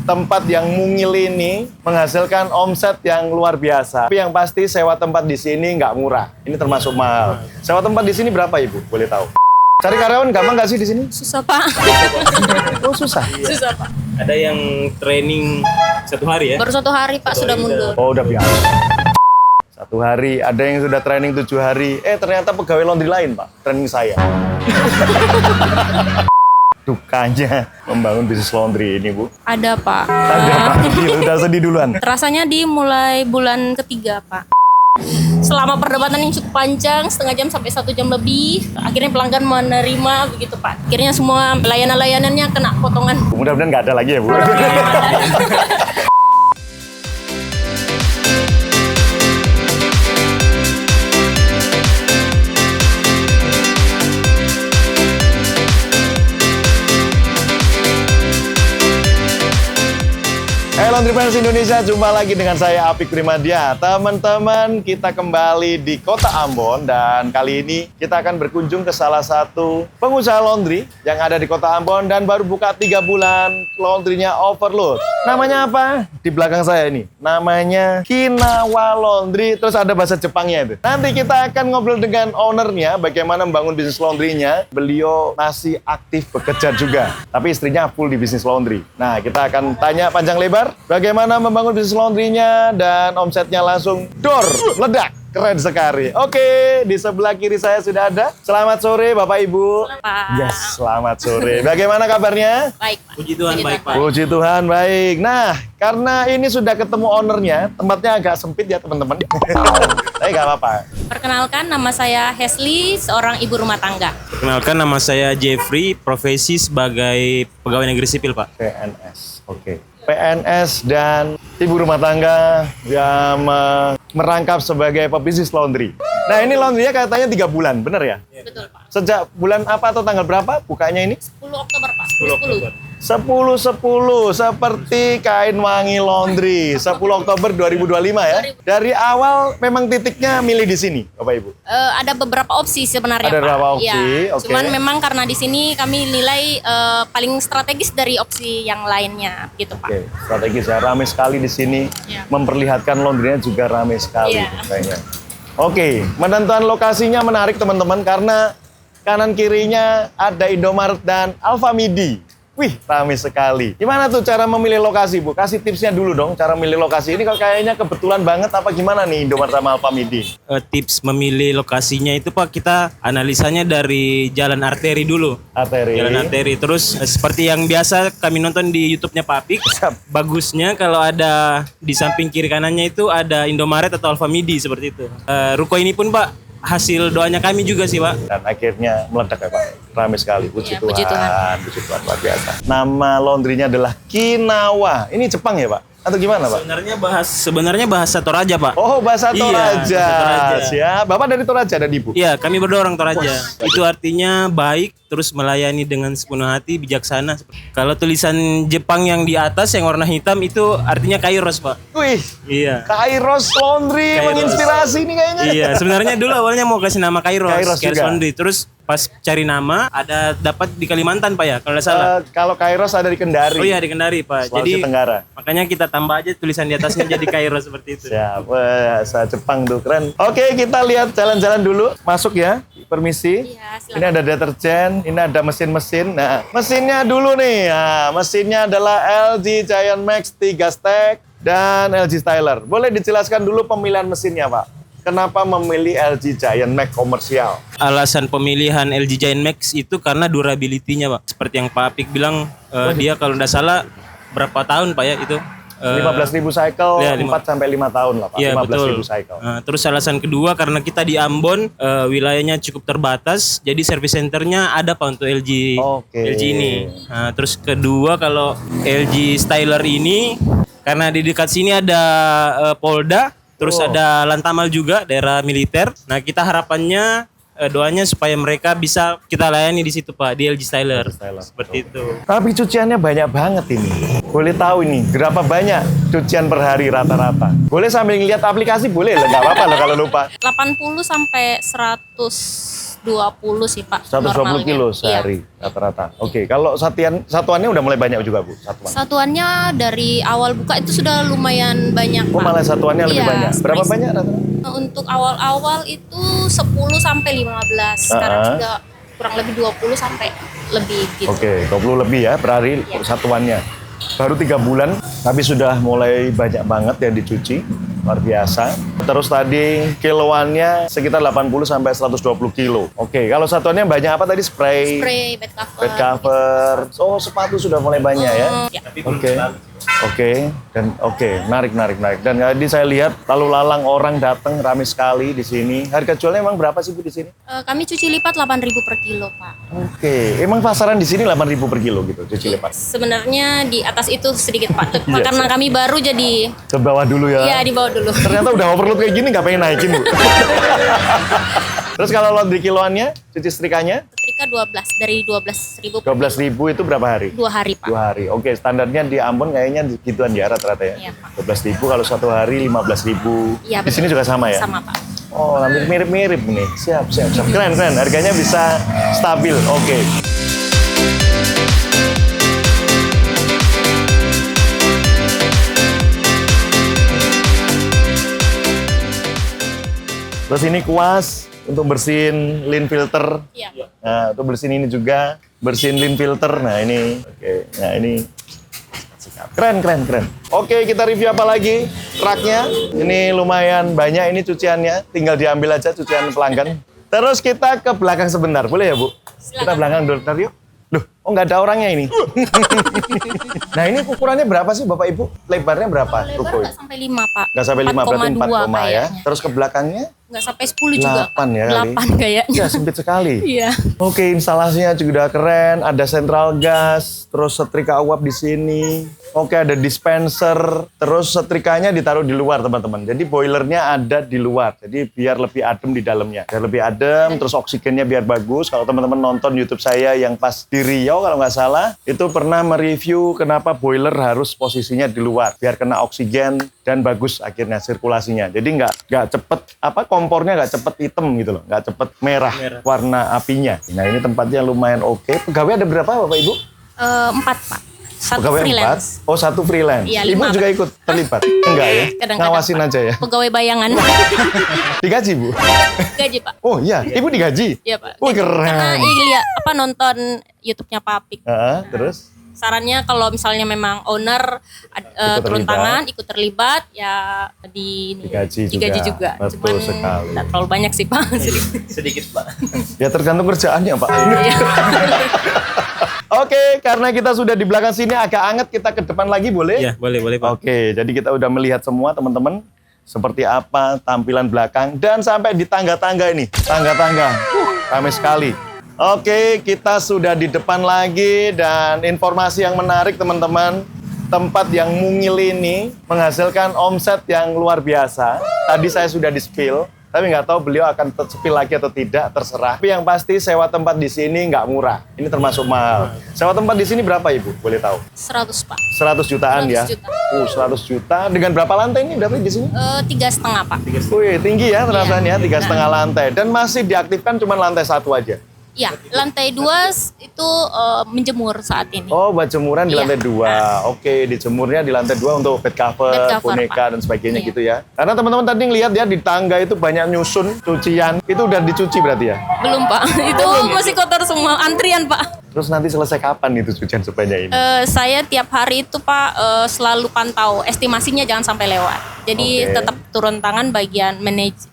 tempat yang mungil ini menghasilkan omset yang luar biasa. Tapi yang pasti sewa tempat di sini nggak murah. Ini termasuk mahal. Sewa tempat di sini berapa Ibu? Boleh tahu? Cari karyawan gampang nggak sih di sini? Susah, Pak. Oh susah. Susah, Pak. Ada yang training 1 hari ya? Baru 1 hari, Pak, sudah mundur. Oh udah biasa. 1 hari, ada yang sudah training 7 hari. Ternyata pegawai laundry lain Pak, training saya. Dukanya membangun bisnis laundry ini Bu. Ada, Pak. Ada Pak, udah sedih duluan. Rasanya di mulai bulan ketiga, Pak. Selama perdebatan yang cukup panjang, setengah jam sampai 1 jam lebih, akhirnya pelanggan menerima begitu Pak. Akhirnya semua layanan-layanannya kena potongan. Mudah-mudahan nggak ada lagi ya Bu. Hai Laundryfans Indonesia, jumpa lagi dengan saya Apik Primadia. Teman-teman, kita kembali di Kota Ambon dan kali ini kita akan berkunjung ke salah satu pengusaha laundry yang ada di Kota Ambon dan baru buka 3 bulan, laundrynya overload. Namanya apa? Di belakang saya ini. Namanya Kinawa Laundry, terus ada bahasa Jepangnya itu. Nanti kita akan ngobrol dengan ownernya, bagaimana membangun bisnis laundrynya. Beliau masih aktif bekerja juga, tapi istrinya full di bisnis laundry. Nah, kita akan tanya panjang lebar bagaimana membangun bisnis laundrynya dan omsetnya langsung dor, meledak. Keren sekali. Oke, di sebelah kiri saya sudah ada. Selamat sore Bapak Ibu. Pak. Yes, selamat sore. Bagaimana kabarnya? Baik, Pak. Puji Tuhan, baik Pak. Puji Tuhan, baik. Nah, karena ini sudah ketemu ownernya, tempatnya agak sempit ya teman-teman. Tapi nggak apa-apa. Perkenalkan, nama saya Hesli, seorang ibu rumah tangga. Perkenalkan, nama saya Jeffrey, profesi sebagai pegawai negeri sipil Pak. PNS, oke. PNS dan ibu rumah tangga yang merangkap sebagai pebisnis laundry. Nah ini laundrynya katanya 3 bulan, benar ya? Betul, Pak. Sejak bulan apa atau tanggal berapa bukanya ini? 10 Oktober, Pak. 10 Oktober. 10-10, seperti kain wangi laundry. 10 Oktober 2025 ya. Dari awal memang titiknya milih di sini, Bapak Ibu? Ada beberapa opsi sebenarnya, Ada Pak. beberapa opsi, Iya. oke. Cuman memang karena di sini kami nilai paling strategis dari opsi yang lainnya, gitu Pak. Oke, strategis ya. Ramai sekali di sini. Iya. Memperlihatkan laundrynya juga ramai sekali. Iya. Kayaknya. Oke, menentukan lokasinya menarik teman-teman karena kanan kirinya ada Indomaret dan Alfamidi. Wih, ramai sekali. Gimana tuh cara memilih lokasi, Bu? Kasih tipsnya dulu dong, cara memilih lokasi. Ini kok kayaknya kebetulan banget apa gimana nih Indomaret sama Alfamidi? Tips memilih lokasinya itu Pak, kita analisanya dari jalan arteri dulu. Arteri. Jalan arteri. Terus seperti yang biasa kami nonton di YouTube-nya Pak Apik. Siap. Bagusnya kalau ada di samping kiri kanannya itu ada Indomaret atau Alfamidi seperti itu. Ruko ini pun Pak, hasil doanya kami juga sih Pak. Dan akhirnya meledak ya Pak. Ramai sekali. Puji Iya, Tuhan. puji Tuhan. Puji Tuhan, luar biasa. Nama laundrynya adalah Kinawa. Ini Jepang ya Pak? Atau gimana Pak? Sebenarnya bahasa Toraja Pak. Oh, bahasa Iya, Toraja. bahasa Toraja. Siap. Bapak dari Toraja dan Ibu? Iya, kami berdua orang Toraja. Itu artinya baik, terus melayani dengan sepenuh hati, bijaksana. Kalau tulisan Jepang yang di atas yang warna hitam itu artinya Kairos, Pak. Wih, Iya. Kairos Laundry Kairos. menginspirasi nih kayaknya. Iya, sebenarnya dulu awalnya mau kasih nama Kairos juga. Laundry. Terus pas cari nama ada dapat di Kalimantan, Pak ya, kalau nggak salah. Kalau Kairos ada di Kendari. Oh iya, di Kendari, Pak. Sulawesi Jadi Tenggara. makanya kita tambah aja tulisan di atasnya jadi Kairos seperti itu. Siap, bahasa Jepang tuh keren. Oke, kita lihat jalan-jalan dulu. Masuk ya, permisi. Iya, silakan. Ini ada deterjen, ini ada mesin-mesin. Nah, mesinnya dulu nih. Nah, mesinnya adalah LG Giant Max 3 stack dan LG Styler. Boleh dijelaskan dulu pemilihan mesinnya, Pak? Kenapa memilih LG Giant Max komersial? Alasan pemilihan LG Giant Max itu karena durability-nya, Pak. Seperti yang Pak Apik bilang, dia kalau nggak salah berapa tahun, Pak ya itu? 15.000 cycle, ya, 4 sampai 5 tahun lah Pak. Iya, 15.000 betul. cycle. Terus alasan kedua karena kita di Ambon, wilayahnya cukup terbatas, jadi service centernya ada Pak untuk LG Oke. LG ini. Terus kedua kalau LG Styler ini karena di dekat sini ada Polda, terus ada Lantamal juga daerah militer. Nah kita harapannya doanya supaya mereka bisa kita layani di situ Pak, di LG Styler. Seperti itu. Tapi cuciannya banyak banget ini. Boleh tahu ini berapa banyak cucian per hari rata-rata? Boleh sambil ngeliat aplikasi boleh lah, nggak apa-apa lah kalau lupa. 80 sampai 100 120 sih Pak. 120 normalnya. kilo Iya. sehari rata-rata. Oke, kalau satuannya udah mulai banyak juga Bu, satuan. Satuannya dari awal buka itu sudah lumayan banyak Oh, Pak. malah satuannya lebih Iya, banyak. Berapa space. banyak rata-rata? Untuk awal-awal itu 10 sampai 15. Sekarang Ah. sudah kurang lebih 20 sampai lebih gitu. Oke, 20 lebih ya per hari Iya. satuannya. Baru 3 bulan, tapi sudah mulai banyak banget yang dicuci. Luar biasa. Terus tadi kiloannya sekitar 80 sampai 120 kilo. Oke, kalau satuannya banyak apa tadi? Spray, Spray, bed cover. bed cover. Oh, sepatu sudah mulai banyak ya. Ya. Oke. Oke, dan menarik. Dan tadi saya lihat lalu lalang orang datang ramai sekali di sini. Harga jualnya emang berapa sih Bu di sini? Kami cuci lipat 8.000 per kilo Pak. Oke, emang pasaran di sini 8.000 per kilo gitu cuci lipat. Sebenarnya di atas itu sedikit Pak. Iya, Karena kami baru jadi Ke bawah dulu ya. ya di bawah dulu. Ternyata udah overload kayak gini nggak pengen naikin Bu. Terus kalau laundry kiloannya, cuci setrikanya Setrika 12 dari 12.000 per 12.000 itu berapa hari? 2 hari Pak. 2 hari. Oke, standarnya di Ambon kayaknya gituan ya rata-rata ya. Iya, Pak. 12.000 kalau 1 hari 15.000. Iya, Di betul. sini juga sama ya? Sama Pak. Oh, hampir mirip-mirip nih. Siap. Keren. Harganya bisa stabil. Oke. Terus ini kuas untuk bersihin lint filter. Iya. Nah, untuk bersihin ini juga, bersihin lint filter. Nah, ini. Oke. Nah, ini keren. Oke, kita review apa lagi? Truknya. Ini lumayan banyak ini cuciannya. Tinggal diambil aja cucian pelanggan. Terus kita ke belakang sebentar. Boleh ya, Bu? Kita belakang dulu yuk. Loh, oh nggak ada orangnya ini. Nah, ini ukurannya berapa sih Bapak Ibu? Lebarnya berapa? Lebar Ruko? nggak sampai 5 Pak. Nggak sampai 5, berarti 4 koma ya. kayaknya. Terus ke belakangnya? Nggak sampai 10 juga. 8 ya kali. 8 kayaknya. Ya, sempit sekali. Iya. Oke, instalasinya juga udah keren. Ada central gas, terus setrika uap di sini. Oke, ada dispenser. Terus setrikanya ditaruh di luar, teman-teman. Jadi boilernya ada di luar. Jadi biar lebih adem di dalamnya. Biar lebih adem, terus oksigennya biar bagus. Kalau teman-teman nonton YouTube saya yang pas di Riau, kalau nggak salah, itu pernah mereview kenapa boiler harus posisinya di luar. Biar kena oksigen dan bagus akhirnya sirkulasinya. Jadi nggak cepet, kompornya nggak cepet hitam gitu loh. Nggak cepet merah warna apinya. Nah, ini tempatnya lumayan oke. Pegawai ada berapa Bapak Ibu? 4 Pak. Satu Pegawai freelance. 4? Oh, 1 freelance. Iya, Ibu 5, juga ikut terlibat? Enggak ya? Kadang-kadang, Ngawasin Pak. aja ya? Pegawai bayangan. Digaji, Bu? Gaji Pak. Oh iya, Ibu digaji? Iya Pak. Wih, Karena keren. lihat nonton YouTube-nya Pak Apik. Terus? Sarannya kalau misalnya memang owner turun terlibat. tangan, ikut terlibat, ya digaji juga. Betul Cuman sekali. nggak terlalu banyak sih Pak. Sedikit Pak. Ya tergantung kerjaannya, Pak. Iya. Oke, karena kita sudah di belakang sini agak anget, kita ke depan lagi boleh? Iya, boleh Pak. Oke, jadi kita udah melihat semua teman-teman seperti apa tampilan belakang dan sampai di tangga-tangga ini. Tangga-tangga, ramai sekali. Oke, kita sudah di depan lagi dan informasi yang menarik teman-teman. Tempat yang mungil ini menghasilkan omset yang luar biasa. Tadi saya sudah di-spill, tapi nggak tahu beliau akan spill lagi atau tidak, terserah. Tapi yang pasti sewa tempat di sini nggak murah. Ini termasuk mahal. Sewa tempat di sini berapa Ibu? Boleh tahu? 100 Pak. 100 jutaan 100 ya? juta. 100 juta. Dengan berapa lantai ini berapa di sini? 3,5 Pak. Wih, tinggi ya terasanya, Iya. 3,5 lantai. Dan masih diaktifkan cuma lantai 1 aja. Ya, lantai 2 itu menjemur saat ini. Oh, buat jemuran di Iya. lantai 2. Oke, dijemurnya di lantai 2 untuk bed cover, Bed cover, boneka, Pak. dan sebagainya Iya. gitu ya. Karena teman-teman tadi ngelihat ya di tangga itu banyak nyusun, cucian. Itu udah dicuci berarti ya? Belum Pak, itu masih kotor semua, antrian Pak. Terus nanti selesai kapan itu cucian sebanyak ini? Saya tiap hari itu Pak selalu pantau, estimasinya jangan sampai lewat. Jadi Oke. tetap turun tangan bagian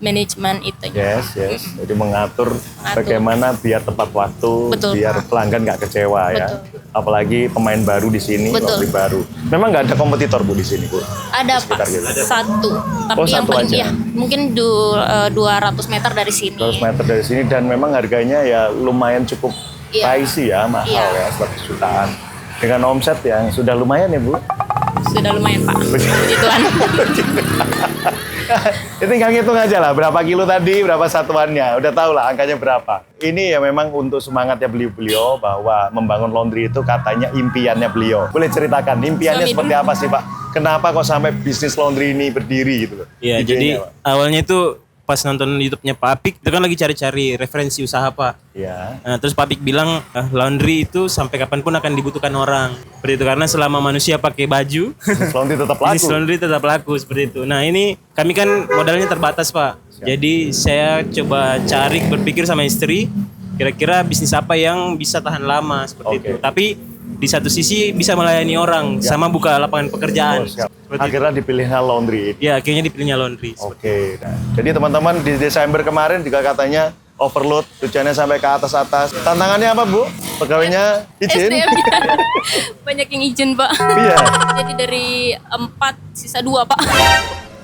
manajemen itu. Yes. Jadi mengatur bagaimana biar tepat waktu, Betul, biar Pak. pelanggan nggak kecewa ya. Betul. Apalagi pemain baru di sini, Betul. pabrik baru. Memang nggak ada kompetitor Bu di sini, Bu. Ada Sekitar Pak, gitu. satu. Tapi Oh, yang satu paling aja. ya, mungkin 200 meter dari sini. 100 meter dari sini dan memang harganya ya lumayan cukup Iya. pricey ya, mahal Iya. ya, 100 jutaan. Dengan omset yang sudah lumayan ya Bu. Sudah lumayan Pak, puji Tuhan. Ya, tinggal ngitung aja lah, berapa kilo tadi, berapa satuannya. Udah tahu lah angkanya berapa. Ini ya memang untuk semangatnya beliau-beliau bahwa membangun laundry itu katanya impiannya beliau. Boleh ceritakan impiannya Suami seperti apa sih Pak? Kenapa kok sampai bisnis laundry ini berdiri gitu loh? Iya, Idenya, jadi Pak. awalnya itu pas nonton YouTube-nya Pak Apik itu kan lagi cari-cari referensi usaha Pak. Ya. Nah, terus Pak Apik bilang laundry itu sampai kapanpun akan dibutuhkan orang. Seperti itu karena selama manusia pakai baju, Laundry tetap laku. bisnis laundry tetap laku seperti itu. Nah, ini kami kan modalnya terbatas, Pak. Jadi saya coba cari berpikir sama istri kira-kira bisnis apa yang bisa tahan lama seperti itu. Tapi di satu sisi bisa melayani orang sama buka lapangan pekerjaan. Siap. Seperti itu. Akhirnya dipilihnya laundry. Ya, akhirnya dipilihnya laundry. Oke. Nah, jadi teman-teman di Desember kemarin juga katanya overload, tujuannya sampai ke atas-atas. Tantangannya apa, Bu? Pegawainya izin? SDM-nya banyak yang izin, Pak. Iya. Jadi dari 4 sisa 2, Pak.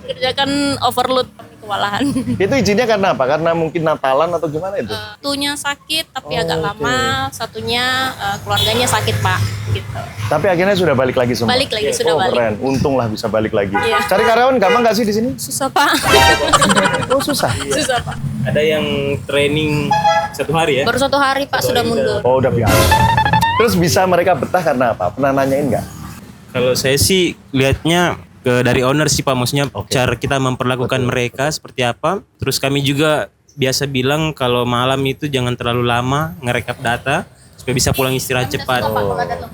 Kerjakan overload, kewalahan. Itu izinnya karena apa? Karena mungkin Natalan atau gimana itu? Satunya sakit tapi Oh, agak oke. lama, satunya keluarganya sakit, Pak, gitu. Tapi akhirnya sudah balik lagi semua. Balik lagi, sudah Oh, balik. keren. Untunglah bisa balik lagi. Iya. Cari karyawan gampang nggak sih di sini? Susah, Pak. Oh, susah. Susah, Pak. Ada yang training 1 hari ya? Baru 1 hari, Pak, sudah mundur. Oh, udah biasa. Terus bisa mereka betah karena apa? Pernah nanyain nggak? Kalau saya sih lihatnya dari owner sih Pak, maksudnya cara kita memperlakukan mereka seperti apa. Terus kami juga biasa bilang kalau malam itu jangan terlalu lama ngerekap data supaya bisa pulang istirahat cepat.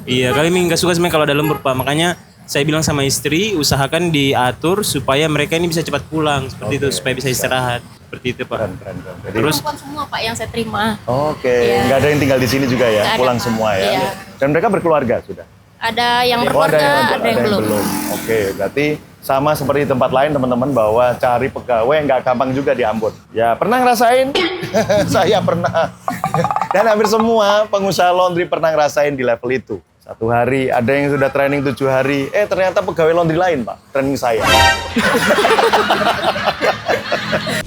Iya, kami nggak suka sebenarnya kalau ada lembur Pak. Makanya saya bilang sama istri usahakan diatur supaya mereka ini bisa cepat pulang seperti itu supaya bisa istirahat seperti itu Pak. Keren. Jadi, Terus Perempuan semua, Pak, yang saya terima. oke. Iya. Nggak ada yang tinggal di sini juga ya? Nggak ada, Pulang Pak. semua ya? Iya. Dan mereka berkeluarga sudah? Ada yang Oh, berkeluarga, ada yang belum. Oke, berarti sama seperti tempat lain teman-teman bahwa cari pegawai nggak gampang juga di Ambon. Ya pernah ngerasain? Saya pernah. Dan hampir semua pengusaha laundry pernah ngerasain di level itu. 1 hari, ada yang sudah training 7 hari. Ternyata pegawai laundry lain, Pak. Training saya.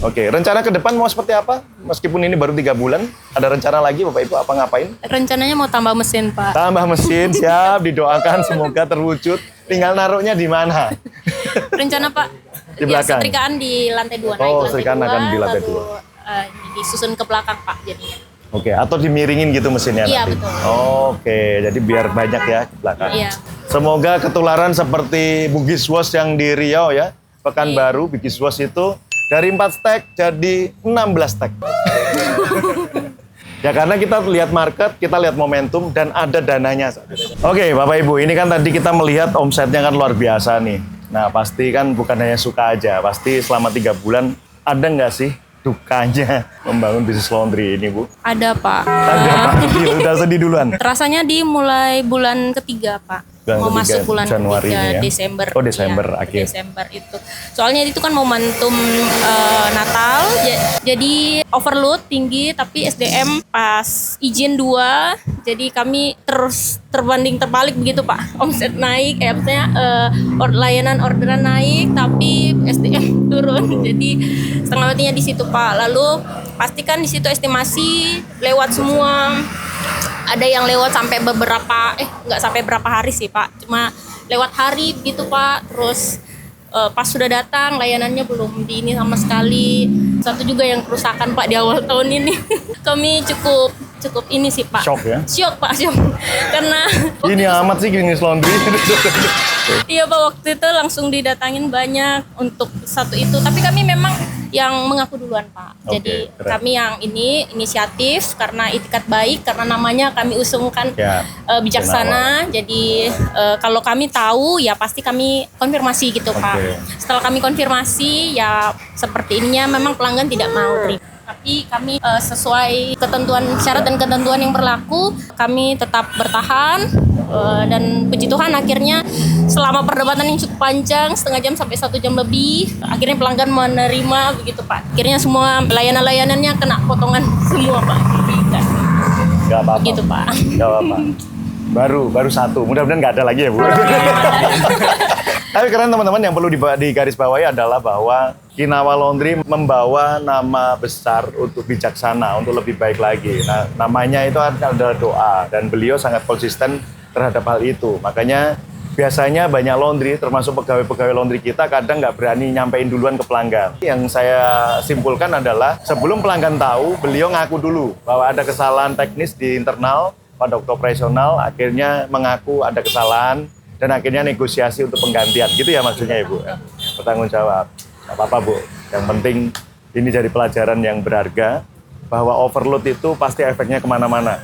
Oke, rencana ke depan mau seperti apa? Meskipun ini baru 3 bulan, ada rencana lagi Bapak Ibu apa ngapain? Rencananya mau tambah mesin, Pak. Tambah mesin, siap, didoakan semoga terwujud. Tinggal naruhnya di mana? Rencana, Pak. Di belakang? Setrikaan di lantai 2. Oh, setrikaan akan di lantai lalu, 2. disusun ke belakang, Pak, jadinya. Oke, atau dimiringin gitu mesinnya Iya, nanti? betul. Oke, jadi biar banyak ya ke belakang. Iya. Semoga ketularan seperti Bugis Wos yang di Riau ya. Pekanbaru, Bugis Wos itu dari 4 stek jadi 16 stek. Ya karena kita lihat market, kita lihat momentum, dan ada dananya. Oke, Bapak Ibu, ini kan tadi kita melihat omsetnya kan luar biasa nih. Nah, pasti kan bukan hanya suka aja, pasti selama 3 bulan ada nggak sih dukanya membangun bisnis laundry ini, Bu? Ada, Pak. Ada, Pak. Udah sedih duluan. Rasanya di mulai bulan ketiga, Pak. Bulan Mau ketiga, masuk bulan Januari ketiga, ini ya? Desember. Oh, Desember, Iya, akhir. Desember itu. Soalnya itu kan momentum Natal, jadi overload tinggi, tapi SDM pas izin 2, jadi kami terus terbanding terbalik begitu, Pak. Omset naik, maksudnya layanan orderan naik, tapi SDM turun. Jadi setengah matinya di situ, Pak. Lalu pastikan di situ estimasi lewat semua. Ada yang lewat sampai nggak sampai berapa hari sih, Pak. Cuma lewat hari gitu, Pak. Terus pas sudah datang layanannya belum di ini sama sekali. Satu juga yang kerusakan, Pak, di awal tahun ini. Kami cukup ini sih, Pak. Shock ya? Syok, Pak, syok. Karena Ini amat sih bisnis laundry. iya, Pak, waktu itu langsung didatangin banyak untuk satu itu. Tapi kami memang yang mengaku duluan, Pak. Oke, Jadi keren. kami yang ini inisiatif karena itikat baik, karena namanya kami usungkan Ya, bijaksana. Jadi kalau kami tahu ya pasti kami konfirmasi gitu, Pak. Oke. Setelah kami konfirmasi ya seperti ininya memang pelanggan tidak mau terima. Tapi kami sesuai ketentuan syarat dan ketentuan yang berlaku, kami tetap bertahan dan puji Tuhan akhirnya selama perdebatan yang cukup panjang, setengah jam sampai 1 jam lebih, akhirnya pelanggan menerima begitu, Pak. Akhirnya semua layanan-layanannya kena potongan semua, Pak. Gak apa-apa. Gitu, Pak. Gak apa-apa. Baru 1. Mudah-mudahan nggak ada lagi ya, Bu. Tapi keren teman-teman, yang perlu digarisbawahi adalah bahwa Kinawa Laundry membawa nama besar untuk bijaksana, untuk lebih baik lagi. Nah, namanya itu adalah doa, dan beliau sangat konsisten terhadap hal itu. Makanya biasanya banyak laundry, termasuk pegawai-pegawai laundry kita, kadang nggak berani nyampein duluan ke pelanggan. Yang saya simpulkan adalah sebelum pelanggan tahu, beliau ngaku dulu bahwa ada kesalahan teknis di internal, pada waktu operasional, akhirnya mengaku ada kesalahan, dan akhirnya negosiasi untuk penggantian. Gitu ya maksudnya, Ibu? Bertanggung jawab. Nggak apa-apa, Bu. Yang penting ini jadi pelajaran yang berharga bahwa overload itu pasti efeknya kemana-mana.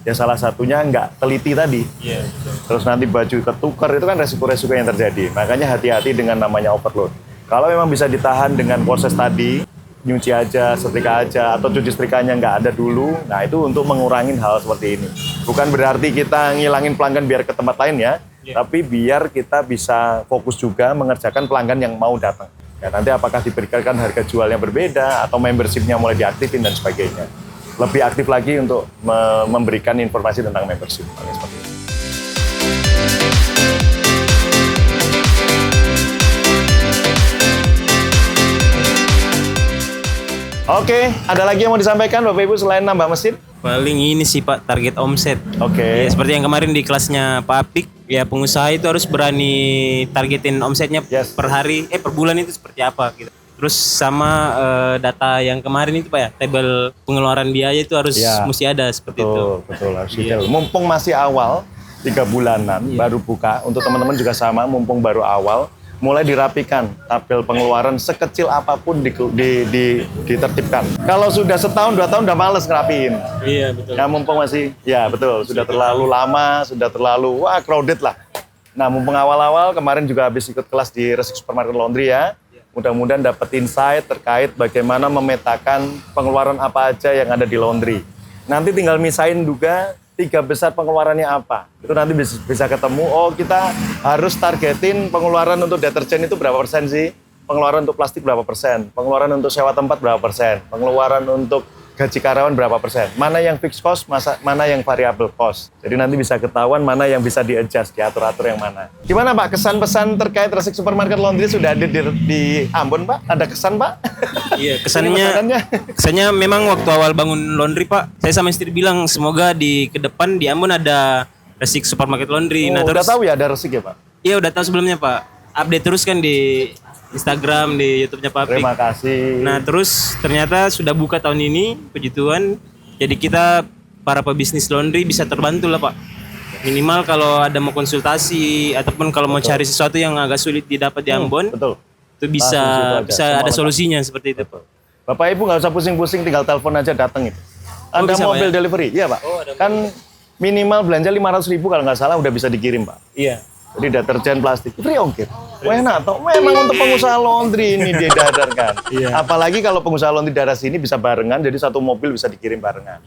Ya salah satunya nggak teliti tadi. Iya. Terus nanti baju ketukar itu kan resiko-resiko yang terjadi. Makanya hati-hati dengan namanya overload. Kalau memang bisa ditahan dengan proses tadi, nyuci aja, setrika aja, atau cuci setrikanya nggak ada dulu, nah itu untuk mengurangi hal seperti ini. Bukan berarti kita ngilangin pelanggan biar ke tempat lain ya, tapi biar kita bisa fokus juga mengerjakan pelanggan yang mau datang. Ya, nanti apakah diberikan harga jual yang berbeda, atau membership-nya mulai diaktifin dan sebagainya. Lebih aktif lagi untuk memberikan informasi tentang membership. Seperti itu. Oke, ada lagi yang mau disampaikan Bapak Ibu selain nambah mesin? Paling ini sih Pak, target omset. Oke. Ya, seperti yang kemarin di kelasnya Pak Apik, ya pengusaha itu harus berani targetin omsetnya Yes. per hari, per bulan itu seperti apa gitu. Terus sama data yang kemarin itu Pak ya, tabel pengeluaran biaya itu harus Ya. mesti ada seperti itu. Betul, harus detail. Mumpung masih awal, 3 bulanan baru buka. Untuk teman-teman juga sama, mumpung baru awal, mulai dirapikan tabel pengeluaran sekecil apapun ditertibkan. Kalau sudah setahun, 2 tahun udah males ngerapiin. Iya betul. Ya mumpung masih, ya betul, sudah terlalu lama, sudah terlalu, crowded lah. Nah mumpung awal-awal, kemarin juga habis ikut kelas di Resik Supermarket Laundry ya. Mudah-mudahan dapat insight terkait bagaimana memetakan pengeluaran apa aja yang ada di laundry. Nanti tinggal misain juga 3 besar pengeluarannya apa. Itu nanti bisa ketemu, oh kita harus targetin pengeluaran untuk deterjen itu berapa persen sih? Pengeluaran untuk plastik berapa persen? Pengeluaran untuk sewa tempat berapa persen? Pengeluaran untuk gaji karyawan berapa persen? Mana yang fixed cost, mana yang variable cost. Jadi nanti bisa ketahuan mana yang bisa di-adjust, diatur-atur yang mana. Gimana Pak, kesan-pesan terkait Resik Supermarket Laundry sudah ada di Ambon Pak? Ada kesan Pak? Iya, Kesannya? kesannya memang waktu awal bangun laundry Pak, saya sama istri bilang semoga ke depan di Ambon ada Resik Supermarket Laundry. Oh, udah tahu ya ada Resik ya Pak? Iya udah tahu sebelumnya Pak. Update terus kan di Instagram, di YouTube-nya Pak Apik. Terima kasih. Nah terus ternyata sudah buka tahun ini, puji Tuhan. Jadi kita para pebisnis laundry bisa terbantu lah Pak. Minimal kalau ada mau konsultasi ataupun kalau mau cari sesuatu yang agak sulit didapat di Ambon, Betul. itu bisa Langsung situ aja, ada semua solusinya seperti itu. Bapak Ibu nggak usah pusing-pusing, tinggal telepon aja datang itu. Ada bisa, Pak, mobil ya? delivery, iya Pak. Oh, ada Kan minimal belanja 500.000 kalau nggak salah udah bisa dikirim Pak. Iya. Jadi deterjen plastik, free ongkir. Wah enak toh, memang untuk pengusaha laundry ini didadarkan. Apalagi kalau pengusaha laundry daerah sini bisa barengan, jadi satu mobil bisa dikirim barengan.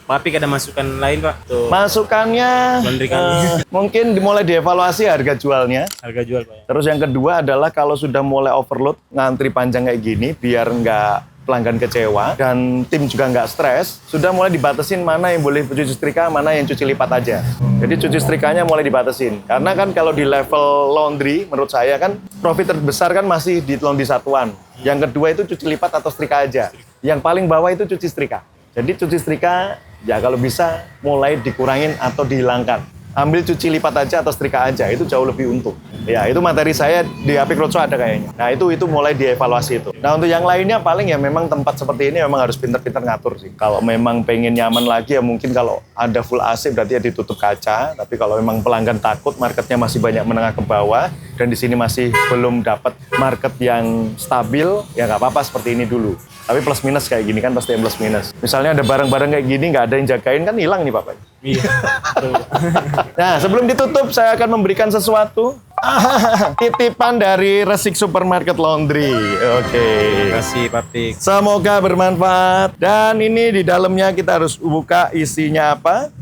Pak Apik ada masukan lain Pak? Tuh, Masukannya laundry kami. mungkin dimulai dievaluasi harga jualnya. Harga jual Pak ya? Terus yang kedua adalah kalau sudah mulai overload, ngantri panjang kayak gini, biar nggak pelanggan kecewa dan tim juga nggak stres, sudah mulai dibatasin mana yang boleh cuci setrika, mana yang cuci lipat aja. Jadi cuci setrikanya mulai dibatasin. Karena kan kalau di level laundry, menurut saya kan profit terbesar kan masih di laundry satuan. Yang kedua itu cuci lipat atau setrika aja. Yang paling bawah itu cuci setrika. Jadi cuci setrika ya kalau bisa mulai dikurangin atau dihilangkan. Ambil cuci lipat aja atau setrika aja, itu jauh lebih untung. Ya, itu materi saya di Apik Roadshow ada kayaknya. Nah, itu mulai dievaluasi itu. Nah, untuk yang lainnya paling ya memang tempat seperti ini memang harus pintar-pintar ngatur sih. Kalau memang pengen nyaman lagi ya mungkin kalau ada full AC berarti ya ditutup kaca. Tapi kalau memang pelanggan takut, marketnya masih banyak menengah ke bawah, dan di sini masih belum dapat market yang stabil, ya nggak apa-apa seperti ini dulu. Tapi plus minus kayak gini kan pasti yang plus minus. Misalnya ada barang-barang kayak gini nggak ada yang jagain kan hilang nih Bapak. Iya. Nah sebelum ditutup saya akan memberikan sesuatu. Titipan dari Resik Supermarket Laundry. Oke. Terima kasih Pak Apik. Semoga bermanfaat. Dan ini di dalamnya kita harus buka isinya apa?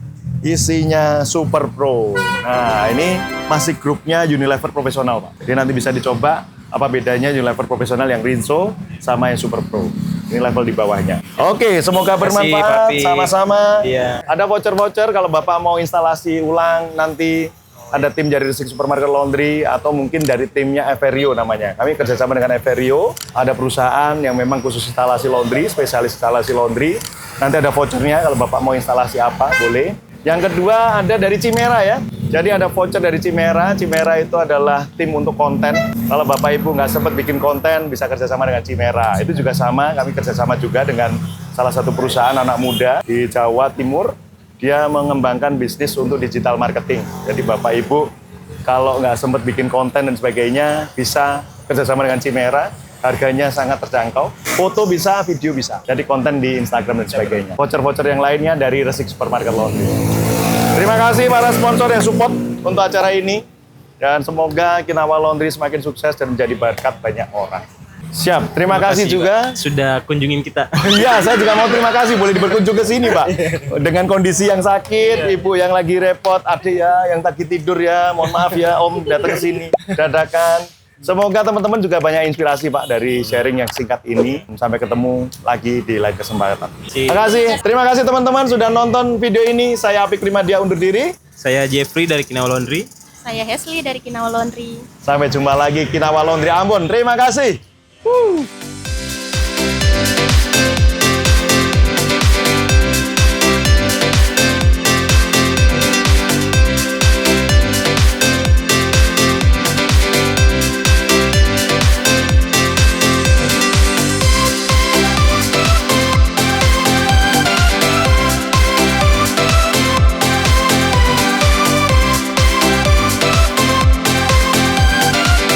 Isinya Super Pro. Nah ini masih grupnya Unilever Profesional Pak. Jadi nanti bisa dicoba apa bedanya Unilever Profesional yang Rinso sama yang Super Pro. Ini level di bawahnya. Oke, semoga Terima kasih, bermanfaat. Pak Apik. Sama-sama. Iya. Ada voucher-voucher kalau Bapak mau instalasi ulang nanti ada tim dari Resik Supermarket Laundry atau mungkin dari timnya Everio namanya. Kami kerjasama dengan Everio, ada perusahaan yang memang khusus instalasi laundry, spesialis instalasi laundry. Nanti ada vouchernya kalau Bapak mau instalasi apa, boleh. Yang kedua ada dari Cimera ya. Jadi ada voucher dari Cimera. Cimera itu adalah tim untuk konten. Kalau Bapak Ibu nggak sempat bikin konten, bisa kerjasama dengan Cimera. Itu juga sama, kami kerjasama juga dengan salah satu perusahaan anak muda di Jawa Timur. Dia mengembangkan bisnis untuk digital marketing. Jadi Bapak Ibu kalau nggak sempat bikin konten dan sebagainya, bisa kerjasama dengan Cimera. Harganya sangat terjangkau. Foto bisa, video bisa. Jadi konten di Instagram dan sebagainya. Voucher-voucher yang lainnya dari Resik Supermarket Laundry. Terima kasih para sponsor yang support untuk acara ini. Dan semoga Kinawa Laundry semakin sukses dan menjadi berkat banyak orang. Siap. Terima kasih juga. Pak, sudah kunjungin kita. Iya, saya juga mau terima kasih. Boleh berkunjung ke sini, Pak. Dengan kondisi yang sakit, Ibu yang lagi repot, adik ya, yang tadi tidur ya. Mohon maaf ya, Om datang ke sini dadakan. Semoga teman-teman juga banyak inspirasi, Pak, dari sharing yang singkat ini. Sampai ketemu lagi di lain kesempatan. Terima kasih teman-teman sudah nonton video ini. Saya Apik Primadia undur diri. Saya Jeffrey dari Kinawa Laundry. Saya Hesley dari Kinawa Laundry. Sampai jumpa lagi Kinawa Laundry Ambon. Terima kasih.